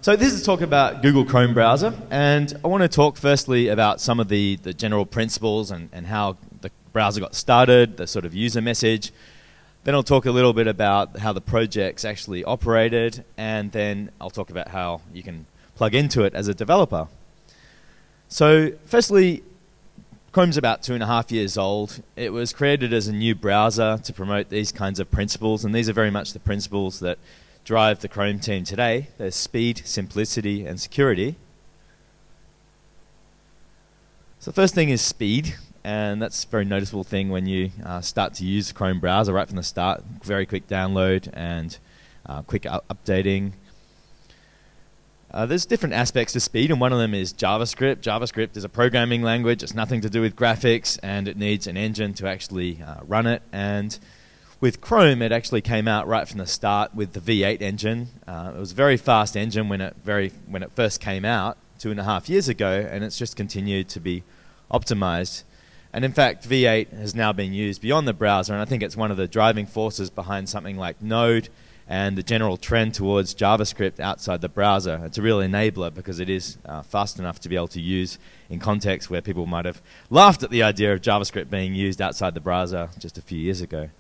So this is talk about Google Chrome browser, and I want to talk firstly about some of the general principles and how the browser got started, the sort of user message. Then I'll talk a little bit about how the projects actually operated, and then I'll talk about how you can plug into it as a developer. So firstly, Chrome's about 2.5 years old. It was created as a new browser to promote these kinds of principles, and these are very much the principles that drive the Chrome team today. There's speed, simplicity, and security. So the first thing is speed, and that's a very noticeable thing when you start to use the Chrome browser right from the start. Very quick download and quick updating. There's different aspects to speed, and one of them is JavaScript. JavaScript is a programming language. It's nothing to do with graphics, and it needs an engine to actually run it. And with Chrome, it actually came out right from the start with the V8 engine. It was a very fast engine when it first came out 2.5 years ago, and it's just continued to be optimized. And in fact, V8 has now been used beyond the browser, and I think it's one of the driving forces behind something like Node and the general trend towards JavaScript outside the browser. It's a real enabler because it is fast enough to be able to use in contexts where people might have laughed at the idea of JavaScript being used outside the browser just a few years ago.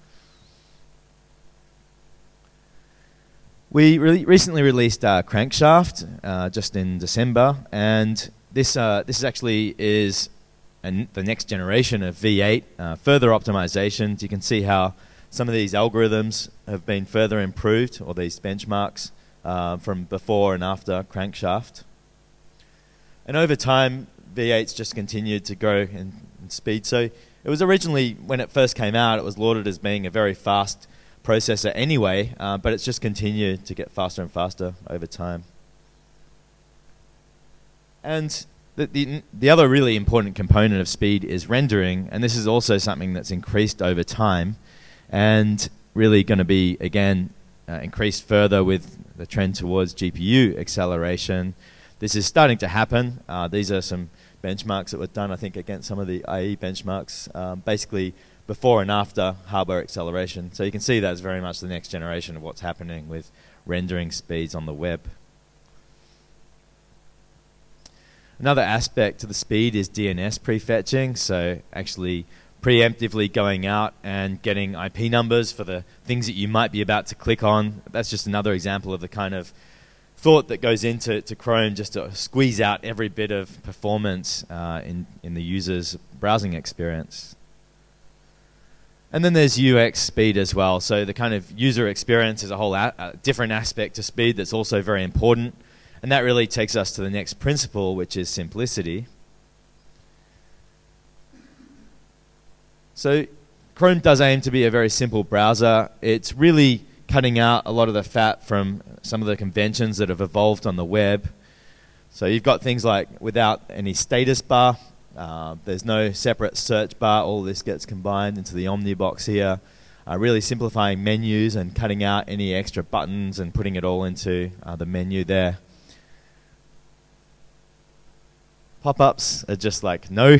We recently released Crankshaft just in December, and this actually is the next generation of V8, further optimizations. You can see how some of these algorithms have been further improved, or these benchmarks from before and after Crankshaft. And over time, V8's just continued to grow in speed. So it was originally, when it first came out, it was lauded as being a very fast processor anyway, but it's just continued to get faster and faster over time. And the other really important component of speed is rendering, and this is also something that's increased over time and really going to be, again, increased further with the trend towards GPU acceleration. This is starting to happen. These are some benchmarks that were done, I think, against some of the IE benchmarks, basically before and after hardware acceleration. So you can see that's very much the next generation of what's happening with rendering speeds on the web. Another aspect to the speed is DNS prefetching, so actually preemptively going out and getting IP numbers for the things that you might be about to click on. That's just another example of the kind of thought that goes into Chrome just to squeeze out every bit of performance in the user's browsing experience. And then there's UX speed as well. So the kind of user experience is a whole different aspect to speed that's also very important. And that really takes us to the next principle, which is simplicity. So Chrome does aim to be a very simple browser. It's really cutting out a lot of the fat from some of the conventions that have evolved on the web. So you've got things like without any status bar. There's no separate search bar. All this gets combined into the Omnibox here. Really simplifying menus and cutting out any extra buttons and putting it all into the menu there. Popups are just like no.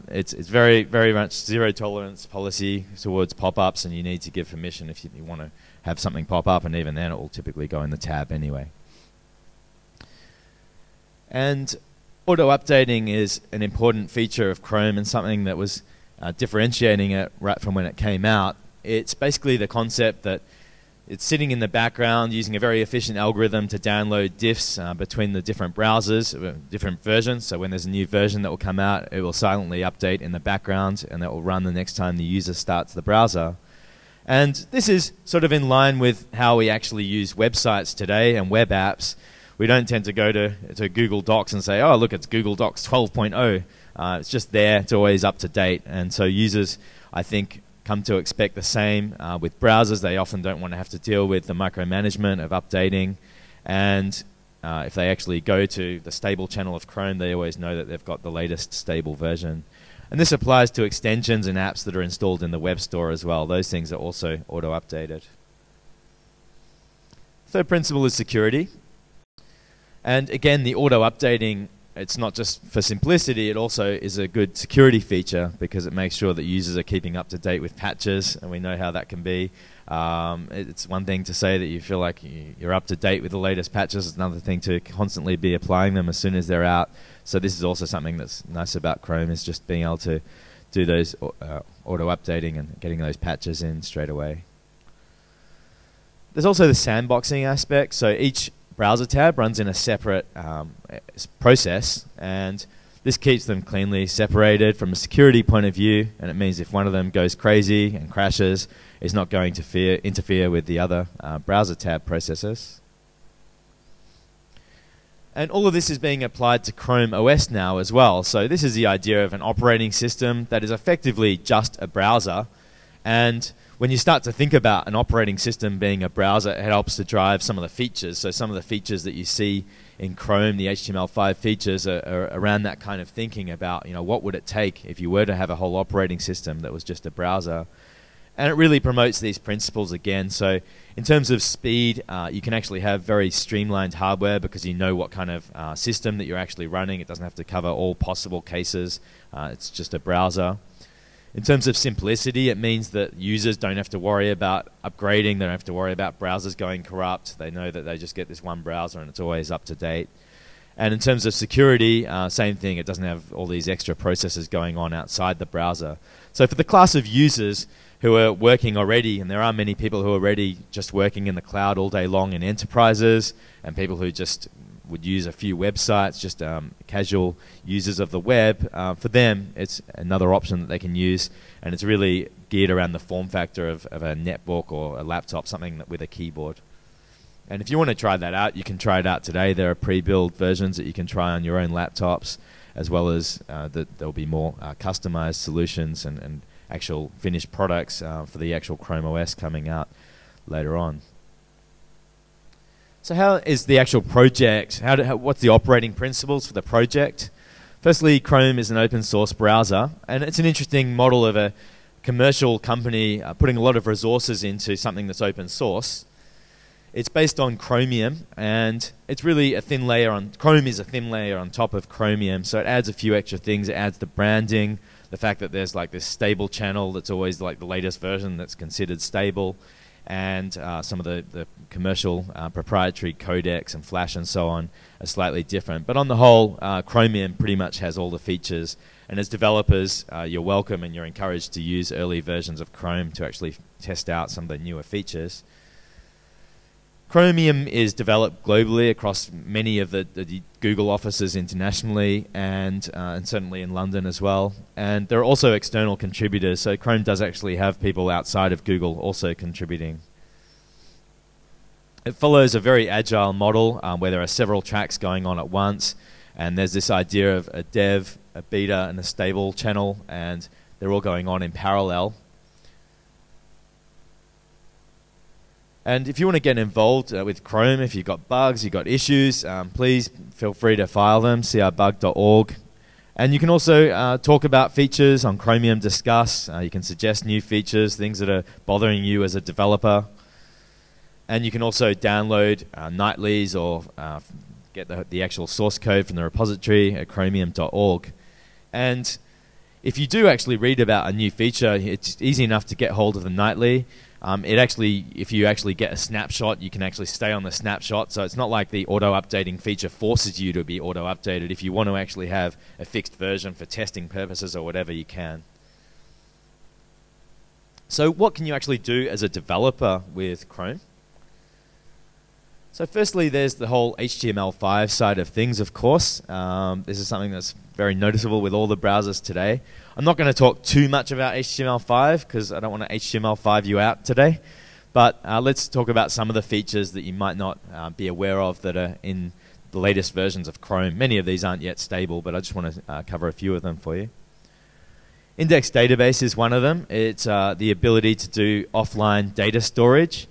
It's very, very much zero tolerance policy towards popups, and you need to give permission if you want to have something pop up, and even then it will typically go in the tab anyway. And auto-updating is an important feature of Chrome and something that was differentiating it right from when it came out. It's basically the concept that it's sitting in the background using a very efficient algorithm to download diffs between the different browsers, different versions. So when there's a new version that will come out, it will silently update in the background, and that will run the next time the user starts the browser. And this is sort of in line with how we actually use websites today and web apps. We don't tend to go to Google Docs and say, oh, look, it's Google Docs 12.0. It's just there. It's always up to date. And so users, I think, come to expect the same with browsers. They often don't want to have to deal with the micromanagement of updating. And if they actually go to the stable channel of Chrome, they always know that they've got the latest stable version. And this applies to extensions and apps that are installed in the web store as well. Those things are also auto-updated. Third principle is security. And again, the auto-updating it's not just for simplicity, it also is a good security feature because it makes sure that users are keeping up to date with patches, and we know how that can be. It's one thing to say that you feel like you're up to date with the latest patches. It's another thing to constantly be applying them as soon as they're out. So this is also something that's nice about Chrome, is just being able to do those auto-updating and getting those patches in straight away. There's also the sandboxing aspect. So each browser tab runs in a separate process, and this keeps them cleanly separated from a security point of view, and it means if one of them goes crazy and crashes, it's not going to interfere with the other browser tab processes. And all of this is being applied to Chrome OS now as well. So this is the idea of an operating system that is effectively just a browser. And when you start to think about an operating system being a browser, it helps to drive some of the features. So some of the features that you see in Chrome, the HTML5 features, are around that kind of thinking about, what would it take if you were to have a whole operating system that was just a browser. And it really promotes these principles again. So in terms of speed, you can actually have very streamlined hardware because you know what kind of system that you're actually running. It doesn't have to cover all possible cases. It's just a browser. In terms of simplicity, it means that users don't have to worry about upgrading. They don't have to worry about browsers going corrupt. They know that they just get this one browser and it's always up to date. And in terms of security, same thing. It doesn't have all these extra processes going on outside the browser. So for the class of users who are working already, and there are many people who are already just working in the cloud all day long in enterprises, and people who just would use a few websites, just casual users of the web, for them it's another option that they can use, and it's really geared around the form factor of a netbook or a laptop, something with a keyboard. And if you want to try that out, you can try it out today. There are pre-built versions that you can try on your own laptops, as well as there'll be more customized solutions and actual finished products for the actual Chrome OS coming out later on. So how is the actual project? What's the operating principles for the project? Firstly, Chrome is an open source browser, and it's an interesting model of a commercial company putting a lot of resources into something that's open source. It's based on Chromium, and it's really a thin layer on Chrome is a thin layer on top of Chromium, so it adds a few extra things. It adds the branding, the fact that there's like this stable channel that's always like the latest version that's considered stable, and some of the commercial proprietary codecs and Flash and so on are slightly different. But on the whole, Chromium pretty much has all the features, and as developers, you're welcome and you're encouraged to use early versions of Chrome to actually test out some of the newer features. Chromium is developed globally across many of the Google offices internationally, and certainly in London as well. And there are also external contributors, so Chrome does actually have people outside of Google also contributing. It follows a very agile model where there are several tracks going on at once, and there's this idea of a dev, a beta, and a stable channel, and they're all going on in parallel. And if you want to get involved with Chrome, if you've got bugs, you've got issues, please feel free to file them, crbug.org. And you can also talk about features on Chromium Discuss. You can suggest new features, things that are bothering you as a developer. And you can also download nightlies or get the actual source code from the repository at chromium.org. And if you do actually read about a new feature, it's easy enough to get hold of the nightly. If you actually get a snapshot, you can actually stay on the snapshot. So it's not like the auto-updating feature forces you to be auto-updated. If you want to actually have a fixed version for testing purposes or whatever, you can. So what can you actually do as a developer with Chrome? So firstly, there's the whole HTML5 side of things, of course. This is something that's very noticeable with all the browsers today. I'm not going to talk too much about HTML5 because I don't want to HTML5 you out today. But let's talk about some of the features that you might not be aware of that are in the latest versions of Chrome. Many of these aren't yet stable, but I just want to cover a few of them for you. Index database is one of them. It's the ability to do offline data storage.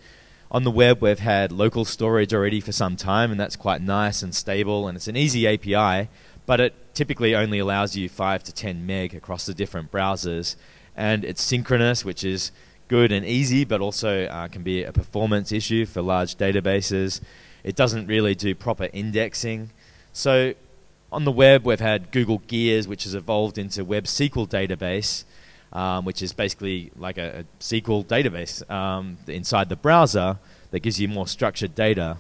On the web, we've had local storage already for some time, and that's quite nice and stable, and it's an easy API, but it typically only allows you 5 to 10 meg across the different browsers, and it's synchronous, which is good and easy, but also can be a performance issue for large databases. It doesn't really do proper indexing. So On the web, we've had Google Gears, which has evolved into Web SQL database, which is basically like a SQL database inside the browser that gives you more structured data.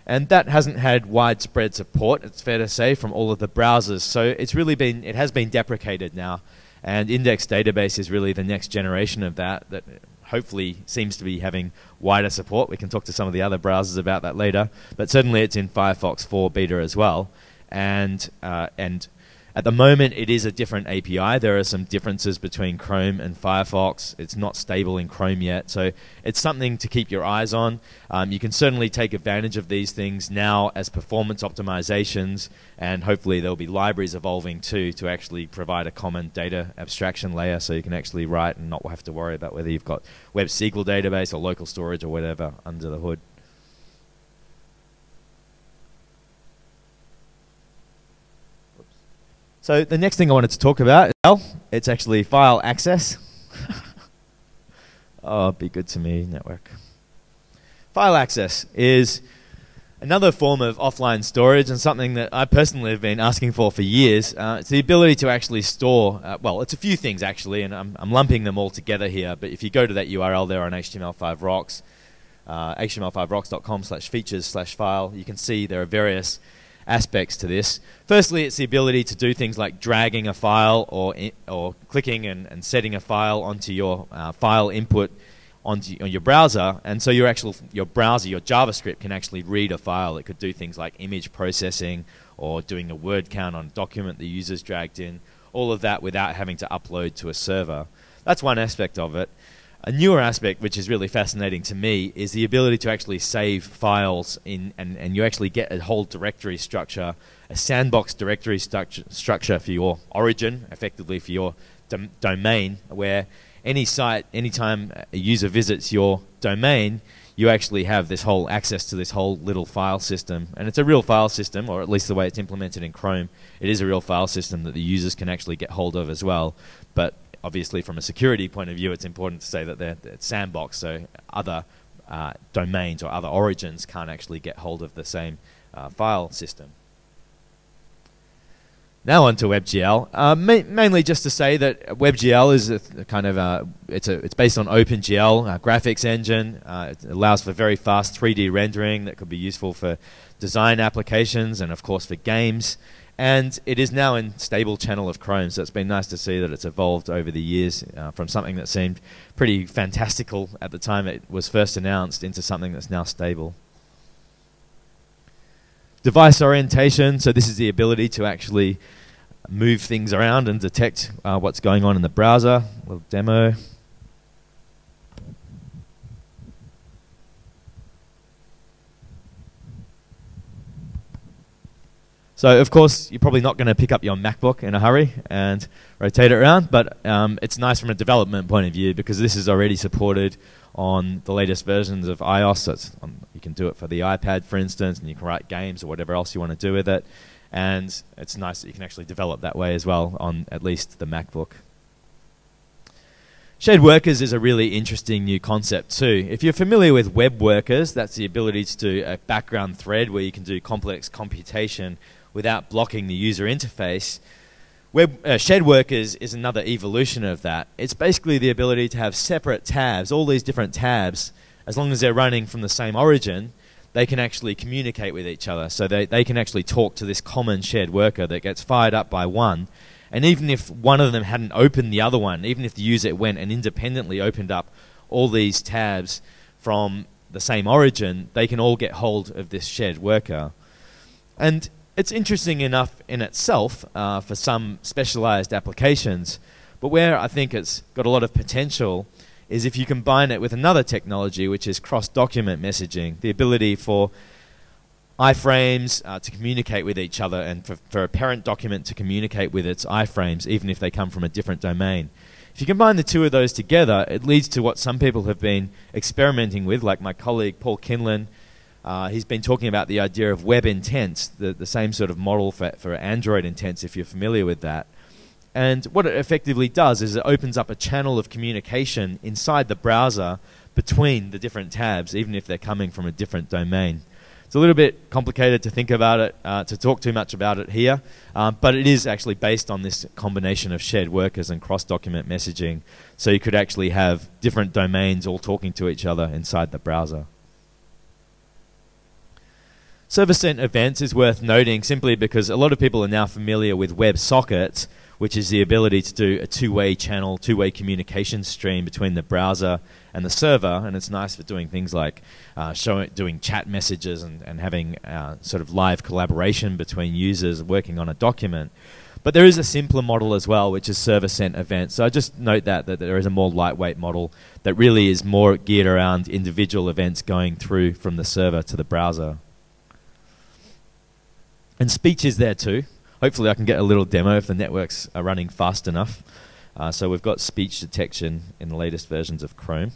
And that hasn't had widespread support, it's fair to say, from all of the browsers. So it has been deprecated now. And index database is really the next generation of that hopefully seems to be having wider support. We can talk to some of the other browsers about that later. But certainly it's in Firefox 4 beta as well. And at the moment, it is a different API. There are some differences between Chrome and Firefox. It's not stable in Chrome yet, so it's something to keep your eyes on. You can certainly take advantage of these things now as performance optimizations, and hopefully there'll be libraries evolving too to actually provide a common data abstraction layer so you can actually write and not have to worry about whether you've got Web SQL database or local storage or whatever under the hood. So the next thing I wanted to talk about, it's actually file access. Oh, be good to me, network. File access is another form of offline storage and something that I personally have been asking for years. It's the ability to actually store, well, it's a few things actually, and I'm lumping them all together here, but if you go to that URL there on HTML5 Rocks, html5rocks.com/features/file, you can see there are various aspects to this. Firstly, it's the ability to do things like dragging a file or clicking and setting a file onto your file input on your browser, and so your browser, your JavaScript, can actually read a file. It could do things like image processing or doing a word count on a document the user's dragged in, all of that without having to upload to a server. That's one aspect of it. A newer aspect, which is really fascinating to me, is the ability to actually save files in, and you actually get a whole directory structure, a sandbox directory structure for your origin, effectively for your domain, where any site, anytime a user visits your domain, you actually have this whole access to this whole little file system. And it's a real file system, or at least the way it's implemented in Chrome, it is a real file system that the users can actually get hold of as well. But obviously, from a security point of view, it's important to say that it's sandbox, so other domains or other origins can't actually get hold of the same file system. Now on to WebGL. Mainly just to say that WebGL is a kind of it's based on OpenGL graphics engine. It allows for very fast 3D rendering that could be useful for design applications and of course for games. And it is now in stable channel of Chrome, so it's been nice to see that it's evolved over the years from something that seemed pretty fantastical at the time it was first announced into something that's now stable. Device orientation, so this is the ability to actually move things around and detect what's going on in the browser. A little demo. So, of course, you're probably not going to pick up your MacBook in a hurry and rotate it around, but it's nice from a development point of view because this is already supported on the latest versions of iOS. So you can do it for the iPad, for instance, and you can write games or whatever else you want to do with it. And it's nice that you can actually develop that way as well on at least the MacBook. Shared workers is a really interesting new concept too. If you're familiar with web workers, that's the ability to do a background thread where you can do complex computation without blocking the user interface. Shared workers is another evolution of that. It's basically the ability to have separate tabs, all these different tabs, as long as they're running from the same origin, they can actually communicate with each other. So they can actually talk to this common shared worker that gets fired up by one. And even if one of them hadn't opened the other one, even if the user went and independently opened up all these tabs from the same origin, they can all get hold of this shared worker. And it's interesting enough in itself for some specialized applications, but where I think it's got a lot of potential is if you combine it with another technology, which is cross-document messaging, the ability for iframes to communicate with each other and for a parent document to communicate with its iframes, even if they come from a different domain. If you combine the two of those together, it leads to what some people have been experimenting with, like my colleague Paul Kinlan. He's been talking about the idea of web intents, the same sort of model for Android intents, if you're familiar with that. And what it effectively does is it opens up a channel of communication inside the browser between the different tabs, even if they're coming from a different domain. It's a little bit complicated to think about it, to talk too much about it here, but it is actually based on this combination of shared workers and cross-document messaging. So you could actually have different domains all talking to each other inside the browser. Server-sent events is worth noting simply because a lot of people are now familiar with WebSockets, which is the ability to do a two-way channel, two-way communication stream between the browser and the server, and it's nice for doing things like doing chat messages and having sort of live collaboration between users working on a document. But there is a simpler model as well, which is server-sent events. So I just note that there is a more lightweight model that really is more geared around individual events going through from the server to the browser. And speech is there too. Hopefully I can get a little demo if the networks are running fast enough. So we've got speech detection in the latest versions of Chrome.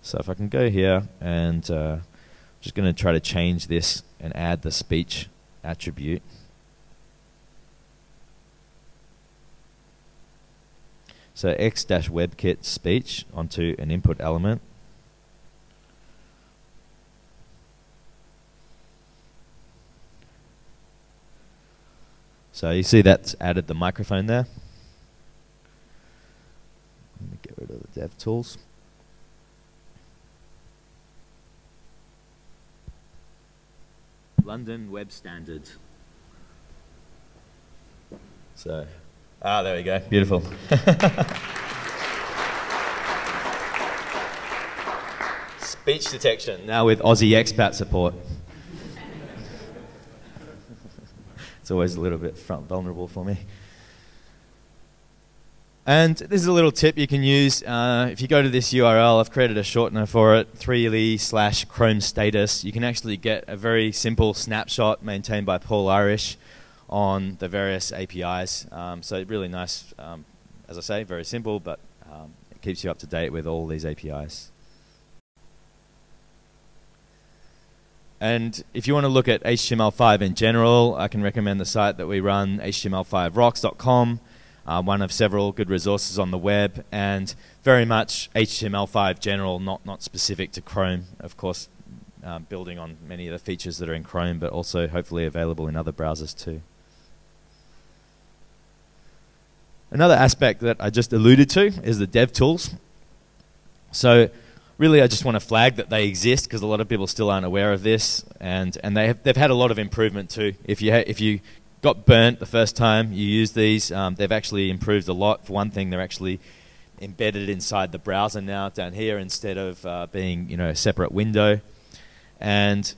So if I can go here and I'm just going to try to change this and add the speech attribute. So x-webkit speech onto an input element. So you see that's added the microphone there. Let me get rid of the dev tools. London Web Standards. So, there we go. Beautiful. Speech detection, now with Aussie expat support. It's always a little bit vulnerable for me. And this is a little tip you can use. If you go to this URL, I've created a shortener for it, 3ly/Chrome status. You can actually get a very simple snapshot maintained by Paul Irish on the various APIs. So really nice, as I say, very simple, but it keeps you up to date with all these APIs. And if you want to look at HTML5 in general, I can recommend the site that we run, html5rocks.com, one of several good resources on the web, and very much HTML5 general, not specific to Chrome, of course, building on many of the features that are in Chrome, but also hopefully available in other browsers too. Another aspect that I just alluded to is the dev tools. So really, I just want to flag that they exist because a lot of people still aren't aware of this, and they've had a lot of improvement too. If you got burnt the first time you used these, they've actually improved a lot. For one thing, they're actually embedded inside the browser now down here instead of being a separate window. And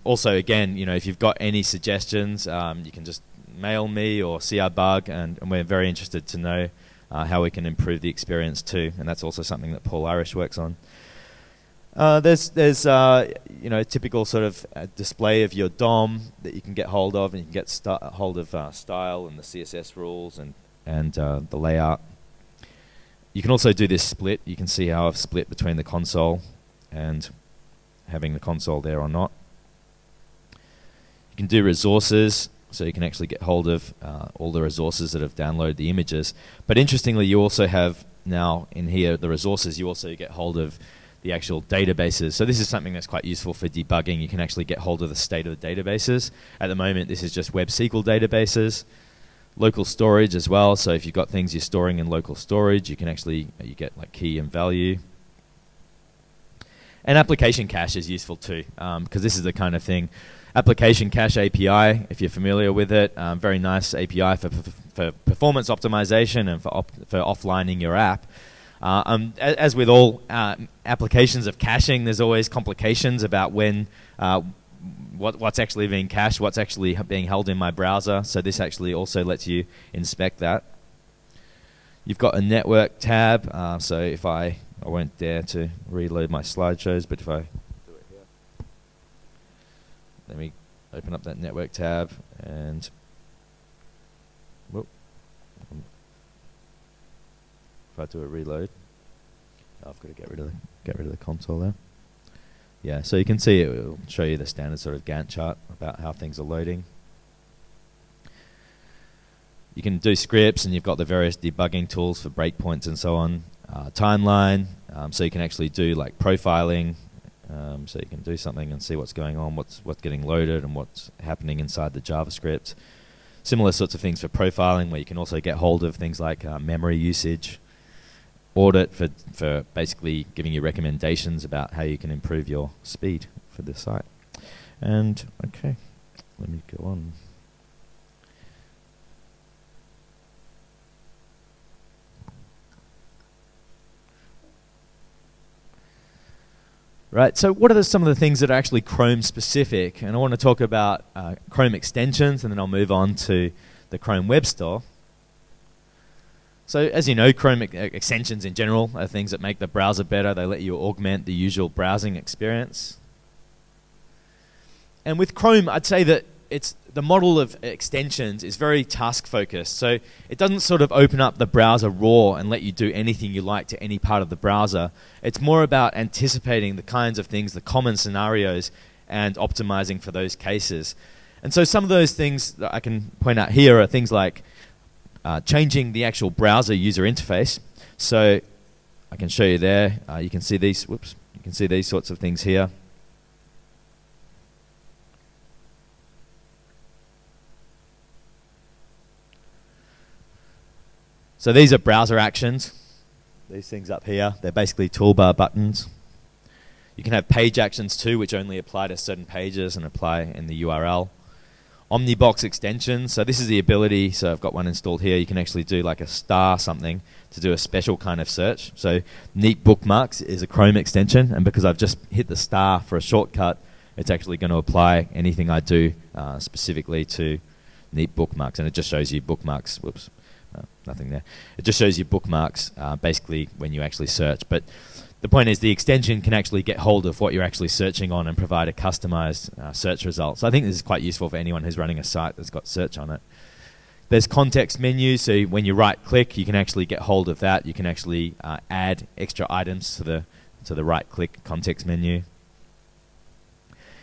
also again, if you've got any suggestions, you can just mail me or see our bug, and we're very interested to know how we can improve the experience too, and that's also something that Paul Irish works on. There's a typical sort of display of your DOM that you can get hold of, and you can get hold of style and the CSS rules and the layout. You can also do this split. You can see how I've split between the console and having the console there or not. You can do resources. So you can actually get hold of all the resources that have downloaded the images. But interestingly, you also have now in here the resources. You also get hold of the actual databases. So this is something that's quite useful for debugging. You can actually get hold of the state of the databases. At the moment, this is just web SQL databases. Local storage as well. So if you've got things you're storing in local storage, you can actually you get like key and value. And application cache is useful too, because this is the kind of thing. Application Cache API, if you're familiar with it, very nice API for performance optimization and for offlining your app. As with all applications of caching, there's always complications about when what's actually being cached, what's actually being held in my browser. So this actually also lets you inspect that. You've got a network tab. So if I won't dare to reload my slideshows, but if I let me open up that network tab and whoop, if I do a reload, I've got to get rid of the console there. Yeah, so you can see it will show you the standard sort of Gantt chart about how things are loading. You can do scripts, and you've got the various debugging tools for breakpoints and so on. Timeline, so you can actually do like profiling So you can do something and see what's going on, what's getting loaded, and what's happening inside the JavaScript. Similar sorts of things for profiling, where you can also get hold of things like memory usage. Audit for basically giving you recommendations about how you can improve your speed for the site. And okay, let me go on. Right, so what are some of the things that are actually Chrome specific? And I want to talk about Chrome extensions, and then I'll move on to the Chrome Web Store. So as you know, Chrome extensions in general are things that make the browser better. They let you augment the usual browsing experience. And with Chrome, I'd say that the model of extensions is very task focused. So it doesn't sort of open up the browser raw and let you do anything you like to any part of the browser. It's more about anticipating the kinds of things, the common scenarios, and optimizing for those cases. And so some of those things that I can point out here are things like changing the actual browser user interface. So I can show you there. You can see these. Whoops. You can see these sorts of things here. So these are browser actions. These things up here, they're basically toolbar buttons. You can have page actions too, which only apply to certain pages and apply in the URL. Omnibox extensions, so this is the ability, so I've got one installed here, you can actually do like a star something to do a special kind of search. So Neat Bookmarks is a Chrome extension, and because I've just hit the star for a shortcut, it's actually going to apply anything I do specifically to Neat Bookmarks, and it just shows you bookmarks. Whoops. Nothing there. It just shows you bookmarks basically when you actually search. But the point is the extension can actually get hold of what you're actually searching on and provide a customized search result. So I think this is quite useful for anyone who's running a site that's got search on it. There's context menus, so when you right click you can actually get hold of that. You can actually add extra items to the right click context menu.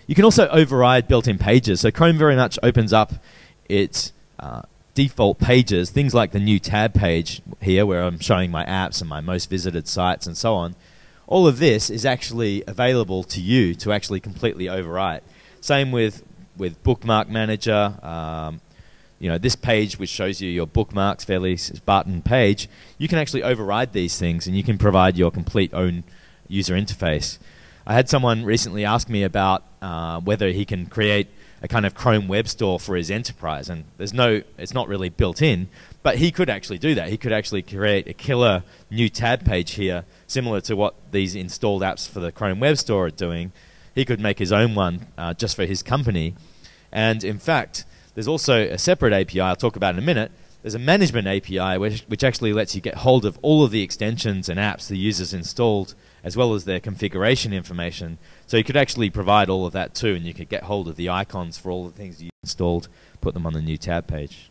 You can also override built-in pages. So Chrome very much opens up its default pages, things like the new tab page here where I'm showing my apps and my most visited sites and so on. All of this is actually available to you to actually completely overwrite. Same with Bookmark Manager. You know, this page which shows you your bookmarks, fairly Spartan page, you can actually override these things and you can provide your complete own user interface. I had someone recently ask me about whether he can create a kind of Chrome web store for his enterprise, and it's not really built in, but he could actually do that. He could actually create a killer new tab page here, similar to what these installed apps for the Chrome Web Store are doing. He could make his own one just for his company. And in fact, there's also a separate API I'll talk about in a minute. There's a management API which actually lets you get hold of all of the extensions and apps the user's installed, as well as their configuration information. So you could actually provide all of that too, and you could get hold of the icons for all the things you installed, put them on the new tab page.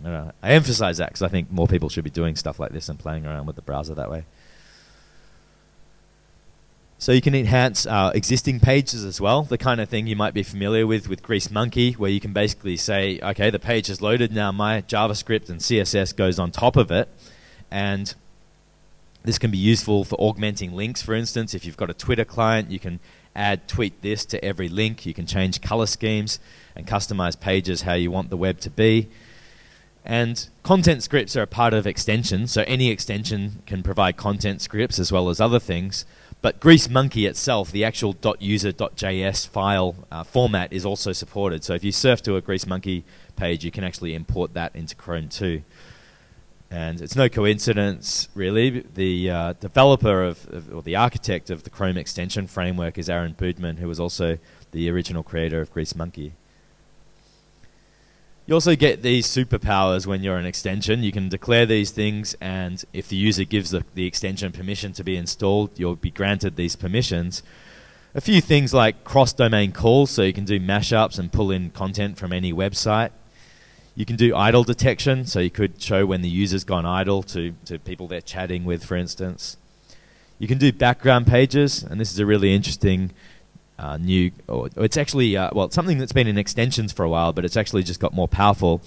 I emphasize that because I think more people should be doing stuff like this and playing around with the browser that way. So you can enhance existing pages as well, the kind of thing you might be familiar with Greasemonkey, where you can basically say, okay, the page is loaded now, my JavaScript and CSS goes on top of it, and this can be useful for augmenting links, for instance. If you've got a Twitter client, you can add tweet this to every link. You can change color schemes and customize pages how you want the web to be. And content scripts are a part of extensions, so any extension can provide content scripts as well as other things. But Greasemonkey itself, the actual .user.js file format is also supported. So if you surf to a Greasemonkey page, you can actually import that into Chrome too. And it's no coincidence, really. The developer or the architect of the Chrome extension framework is Aaron Boudman, who was also the original creator of Greasemonkey. You also get these superpowers when you're an extension. You can declare these things, and if the user gives the extension permission to be installed, you'll be granted these permissions. A few things like cross-domain calls, so you can do mashups and pull in content from any website. You can do idle detection, so you could show when the user's gone idle to people they're chatting with, for instance. You can do background pages, and this is a really interesting it's actually, it's something that's been in extensions for a while, but it's actually just got more powerful.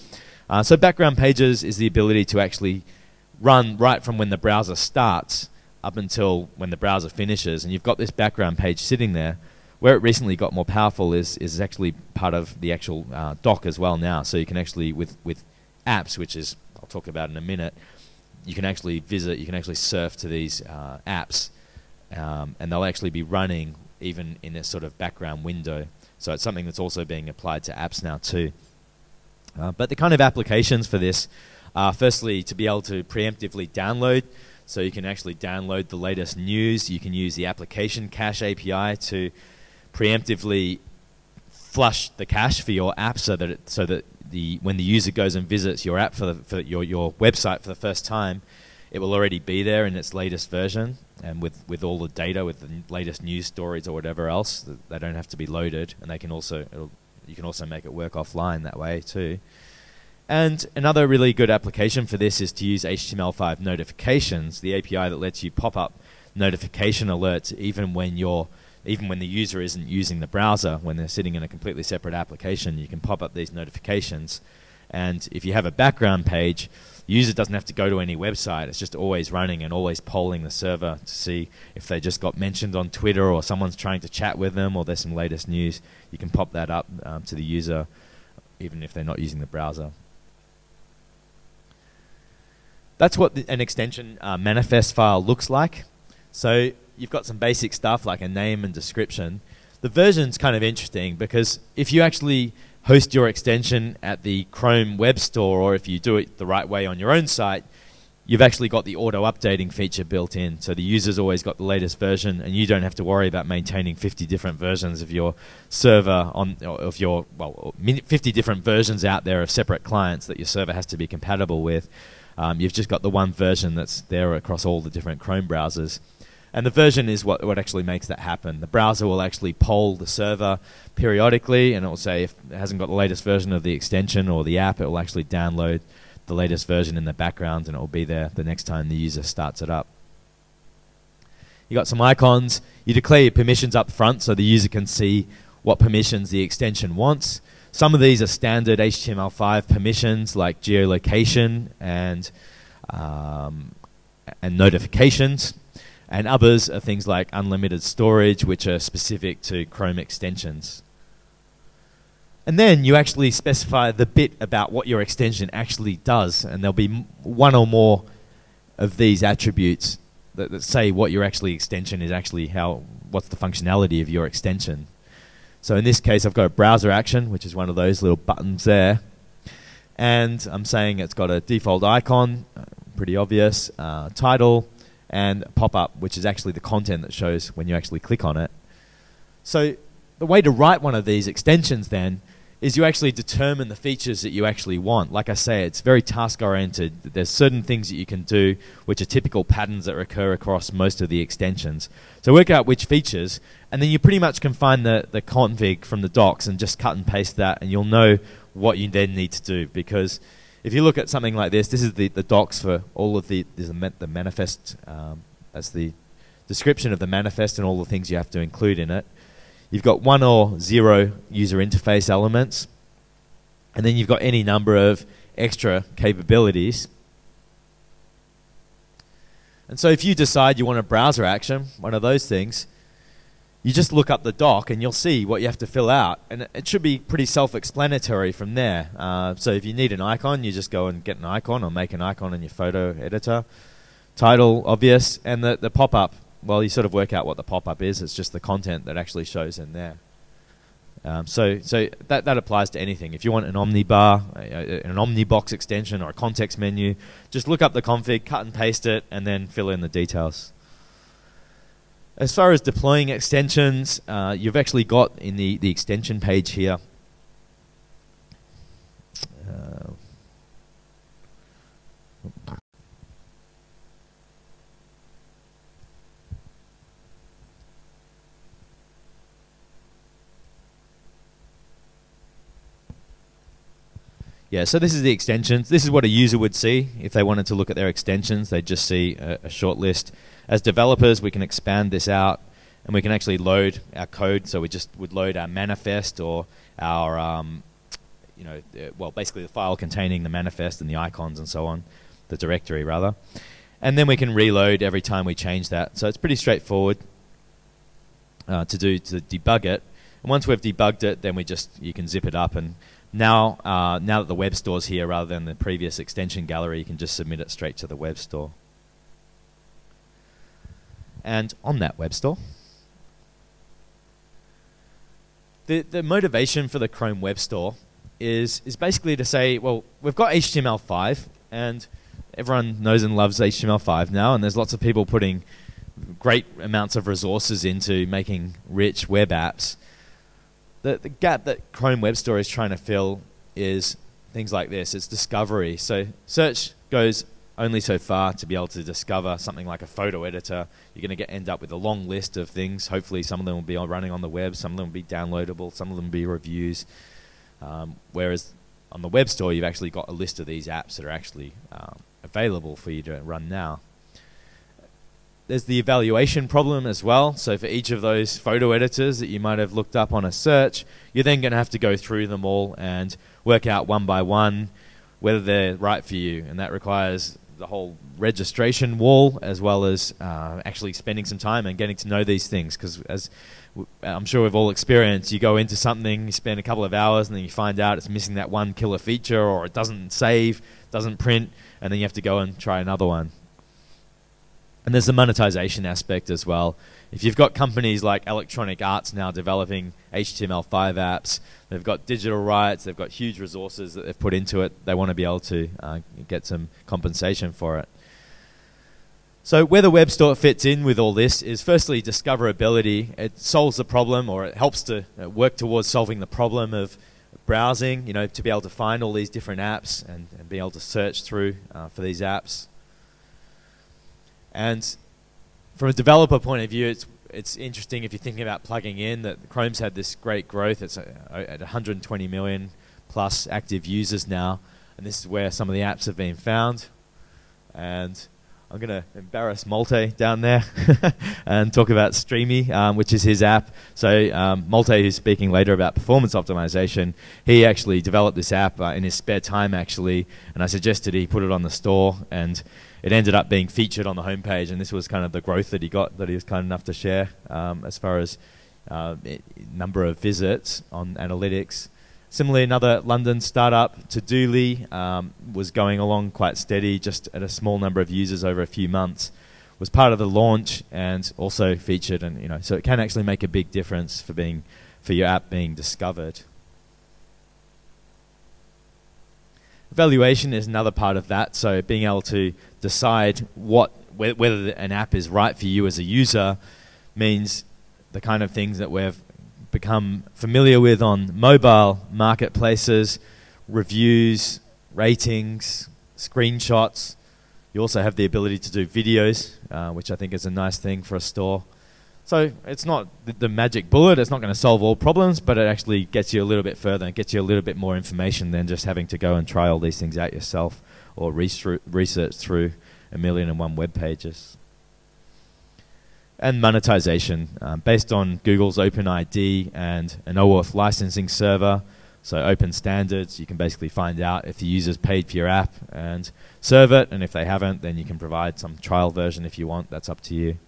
So background pages is the ability to actually run right from when the browser starts up until when the browser finishes, and you've got this background page sitting there. Where it recently got more powerful is actually part of the actual dock as well now. So you can actually, with apps, which is I'll talk about in a minute, you can actually surf to these apps, and they'll actually be running even in this sort of background window. So it's something that's also being applied to apps now too. But the kind of applications for this are firstly to be able to preemptively download. So you can actually download the latest news. You can use the application cache API to preemptively flush the cache for your app, so that when the user goes and visits your app for your website for the first time, it will already be there in its latest version, and with all the data, with the latest news stories or whatever else. They don't have to be loaded, and you can also make it work offline that way too. And another really good application for this is to use HTML5 notifications, the API that lets you pop up notification alerts even when the user isn't using the browser. When they're sitting in a completely separate application, you can pop up these notifications. And if you have a background page, the user doesn't have to go to any website. It's just always running and always polling the server to see if they just got mentioned on Twitter, or someone's trying to chat with them, or there's some latest news. You can pop that up to the user even if they're not using the browser. That's what an extension manifest file looks like. So you've got some basic stuff like a name and description. The version's kind of interesting because if you actually host your extension at the Chrome web store, or if you do it the right way on your own site, you've actually got the auto-updating feature built in. So the user's always got the latest version, and you don't have to worry about maintaining 50 different versions of your server 50 different versions out there of separate clients that your server has to be compatible with. You've just got the one version that's there across all the different Chrome browsers. And the version is what actually makes that happen. The browser will actually poll the server periodically, and it will say if it hasn't got the latest version of the extension or the app, it will actually download the latest version in the background, and it will be there the next time the user starts it up. You got some icons. You declare your permissions up front so the user can see what permissions the extension wants. Some of these are standard HTML5 permissions like geolocation and notifications. And others are things like unlimited storage, which are specific to Chrome extensions. And then you actually specify the bit about what your extension actually does. And there'll be one or more of these attributes that say what your extension is actually, what's the functionality of your extension. So in this case, I've got a browser action, which is one of those little buttons there. And I'm saying it's got a default icon, pretty obvious, title, and pop-up, which is actually the content that shows when you actually click on it. So the way to write one of these extensions then is you actually determine the features that you actually want. Like I say, it's very task-oriented. There's certain things that you can do which are typical patterns that recur across most of the extensions. So work out which features, and then you pretty much can find the config from the docs and just cut and paste that, and you'll know what you then need to do. Because if you look at something like this is the docs for all of the manifest. That's the description of the manifest and all the things you have to include in it. You've got 1 or 0 user interface elements, and then you've got any number of extra capabilities. And so if you decide you want a browser action, one of those things, you just look up the doc and you'll see what you have to fill out. And it should be pretty self-explanatory from there. So if you need an icon, you just go and get an icon or make an icon in your photo editor. Title, obvious, and the pop-up. Well, you sort of work out what the pop-up is. It's just the content that actually shows in there. So that applies to anything. If you want an omnibar, an omnibox extension, or a context menu, just look up the config, cut and paste it, and then fill in the details. As far as deploying extensions, you've actually got in the extension page here. Yeah, so this is the extensions. This is what a user would see if they wanted to look at their extensions. They'd just see a short list. As developers, we can expand this out, and we can actually load our code. So we just would load our manifest or our, basically the file containing the manifest and the icons and so on, the directory rather. And then we can reload every time we change that. So it's pretty straightforward to debug it. And once we've debugged it, then you can zip it up. And now that the web store's here rather than the previous extension gallery, you can just submit it straight to the web store. And on that web store, the motivation for the Chrome Web Store is basically to say, well, we've got HTML5, and everyone knows and loves HTML5 now, and there's lots of people putting great amounts of resources into making rich web apps. The gap that Chrome Web Store is trying to fill is things like this. It's discovery. So search goes only so far to be able to discover something like a photo editor. You're going to end up with a long list of things. Hopefully some of them will be running on the web, some of them will be downloadable, some of them will be reviews. Whereas on the web store, you've actually got a list of these apps that are actually available for you to run now. There's the evaluation problem as well. So for each of those photo editors that you might have looked up on a search, you're then going to have to go through them all and work out one by one whether they're right for you. And that requires the whole registration wall, as well as actually spending some time and getting to know these things. Because as I'm sure we've all experienced, you go into something, you spend a couple of hours, and then you find out it's missing that one killer feature, or it doesn't save, doesn't print, and then you have to go and try another one. And there's the monetization aspect as well. If you've got companies like Electronic Arts now developing HTML5 apps, they've got digital rights, they've got huge resources that they've put into it, they want to be able to get some compensation for it. So where the web store fits in with all this is firstly discoverability. It solves the problem, or it helps to work towards solving the problem of browsing, to be able to find all these different apps and be able to search through for these apps. And from a developer point of view, it's interesting if you're thinking about plugging in that Chrome's had this great growth. It's at 120 million plus active users now, and this is where some of the apps have been found. And I'm going to embarrass Malte down there and talk about Streamy, which is his app. So Malte, who's speaking later about performance optimization, he actually developed this app in his spare time, actually, and I suggested he put it on the store, and it ended up being featured on the homepage, and this was kind of the growth that he got, that he was kind enough to share as far as number of visits on analytics. Similarly, another London startup, Todoly, was going along quite steady, just at a small number of users over a few months. Was part of the launch and also featured, and so it can actually make a big difference for your app being discovered. Evaluation is another part of that. So being able to decide whether an app is right for you as a user means the kind of things that we've become familiar with on mobile marketplaces, reviews, ratings, screenshots. You also have the ability to do videos, which I think is a nice thing for a store. So it's not the magic bullet, it's not going to solve all problems, but it actually gets you a little bit further and gets you a little bit more information than just having to go and try all these things out yourself or research through 1,000,001 web pages. And monetization, based on Google's OpenID and an OAuth licensing server, so open standards, you can basically find out if the user's paid for your app and serve it, and if they haven't, then you can provide some trial version if you want. That's up to you.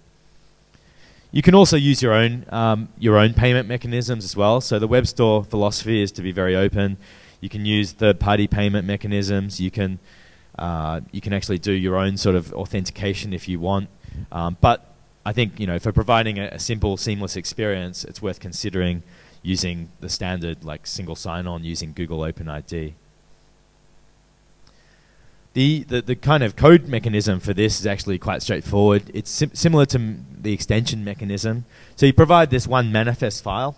You can also use your own payment mechanisms as well. So the web store philosophy is to be very open. You can use third-party payment mechanisms. You can actually do your own sort of authentication if you want. But I think for providing a simple, seamless experience, it's worth considering using the standard like single sign-on using Google OpenID. The kind of code mechanism for this is actually quite straightforward. It's similar to the extension mechanism. So you provide this one manifest file.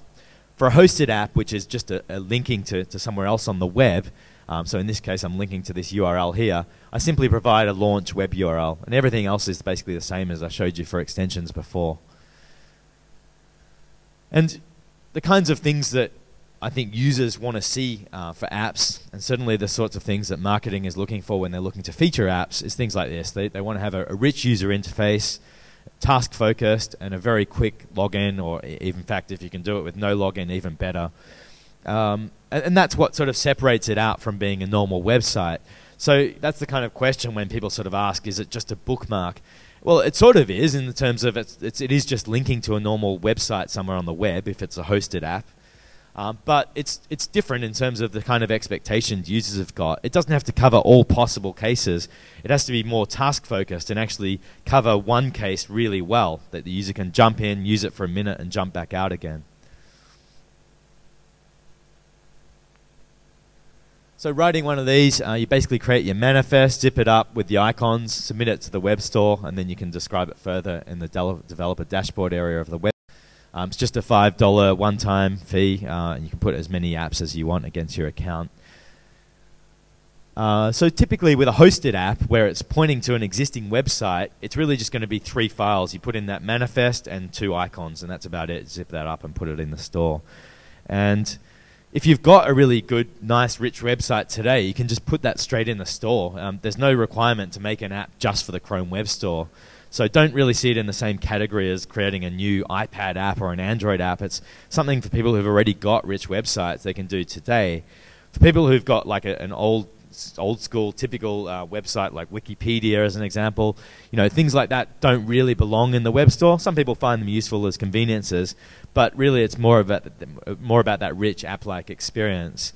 For a hosted app, which is just a linking to somewhere else on the web, so in this case I'm linking to this URL here, I simply provide a launch web URL, and everything else is basically the same as I showed you for extensions before. And the kinds of things that I think users want to see for apps, and certainly the sorts of things that marketing is looking for when they're looking to feature apps, is things like this. They want to have a rich user interface, task-focused, and a very quick login, or even, in fact, if you can do it with no login, even better. And that's what sort of separates it out from being a normal website. So that's the kind of question when people sort of ask, is it just a bookmark? Well, it sort of is in the terms of it is just linking to a normal website somewhere on the web if it's a hosted app. But it's different in terms of the kind of expectations users have got. It doesn't have to cover all possible cases. It has to be more task-focused and actually cover one case really well, that the user can jump in, use it for a minute, and jump back out again. So writing one of these, you basically create your manifest, zip it up with the icons, submit it to the web store, and then you can describe it further in the developer dashboard area of the web. It's just a $5 one-time fee, and you can put as many apps as you want against your account. So typically with a hosted app where it's pointing to an existing website, it's really just going to be 3 files. You put in that manifest and 2 icons, and that's about it. Zip that up and put it in the store. And if you've got a really good, nice, rich website today, you can just put that straight in the store. There's no requirement to make an app just for the Chrome Web Store. So don't really see it in the same category as creating a new iPad app or an Android app. It's something for people who've already got rich websites they can do today. For people who've got like an old school typical website like Wikipedia as an example, things like that don't really belong in the web store. Some people find them useful as conveniences, but really it's more about that rich app-like experience.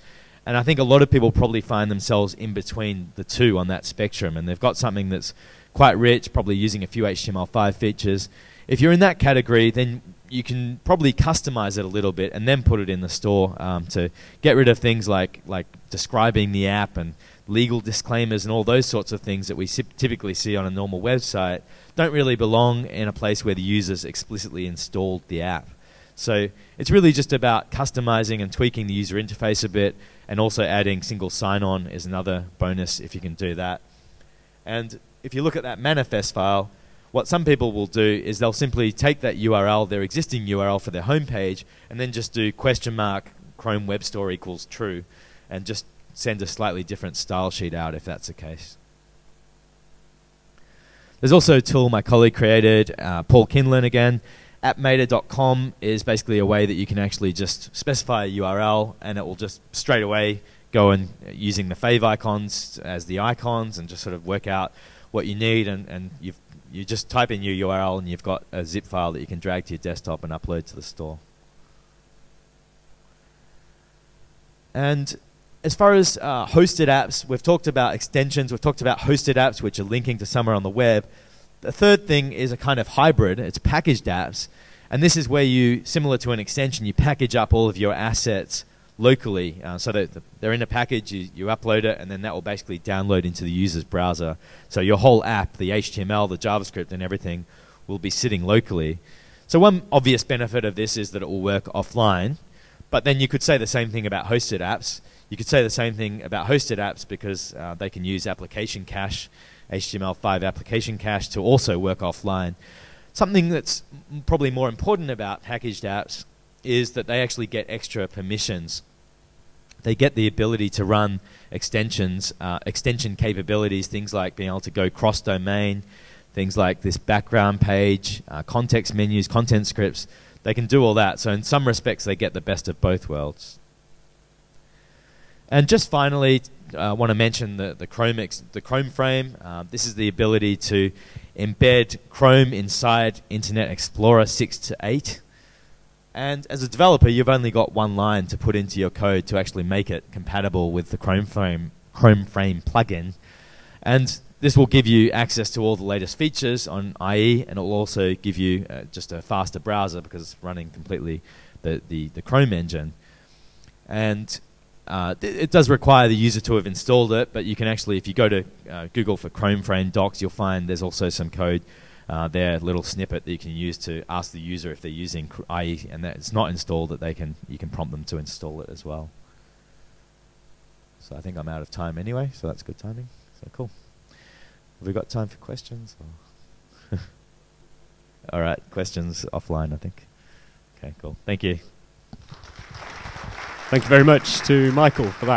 And I think a lot of people probably find themselves in between the two on that spectrum, and they've got something that's quite rich, probably using a few HTML5 features. If you're in that category, then you can probably customize it a little bit and then put it in the store to get rid of things like describing the app and legal disclaimers and all those sorts of things that we typically see on a normal website don't really belong in a place where the users explicitly installed the app. So it's really just about customizing and tweaking the user interface a bit, and also adding single sign-on is another bonus if you can do that. And if you look at that manifest file, what some people will do is they'll simply take that URL, their existing URL for their homepage, and then just do $Chrome Web Store equals true, and just send a slightly different style sheet out if that's the case. There's also a tool my colleague created, Paul Kinlan again. Appmata.com is basically a way that you can actually just specify a URL, and it will just straight away go and using the fave icons as the icons and just sort of work out what you need, and you just type in your URL and you've got a zip file that you can drag to your desktop and upload to the store. And as far as hosted apps, we've talked about extensions, we've talked about hosted apps which are linking to somewhere on the web. The third thing is a kind of hybrid. It's packaged apps, and this is where you, similar to an extension, you package up all of your assets locally, so that they're in a package, you upload it, and then that will basically download into the user's browser. So your whole app, the HTML, the JavaScript, and everything will be sitting locally. So one obvious benefit of this is that it will work offline, but then you could say the same thing about hosted apps. You could say the same thing about hosted apps because they can use application cache, HTML5 application cache, to also work offline. Something that's probably more important about packaged apps is that they actually get extra permissions. They get the ability to run extensions, extension capabilities, things like being able to go cross-domain, things like this background page, context menus, content scripts. They can do all that. So in some respects, they get the best of both worlds. And just finally, I want to mention the ChromeFrame. This is the ability to embed Chrome inside Internet Explorer 6 to 8. And as a developer, you've only got one line to put into your code to actually make it compatible with the ChromeFrame plugin. And this will give you access to all the latest features on IE, and it will also give you just a faster browser because it's running completely the Chrome engine. And it does require the user to have installed it, but you can actually, if you go to Google for ChromeFrame docs, you'll find there's also some code there, a little snippet that you can use to ask the user if they're using IE and that it's not installed, that you can prompt them to install it as well. So I think I'm out of time anyway, so that's good timing. So cool. Have we got time for questions? All right, questions offline, I think. Okay, cool. Thank you. Thank you very much to Michael for that.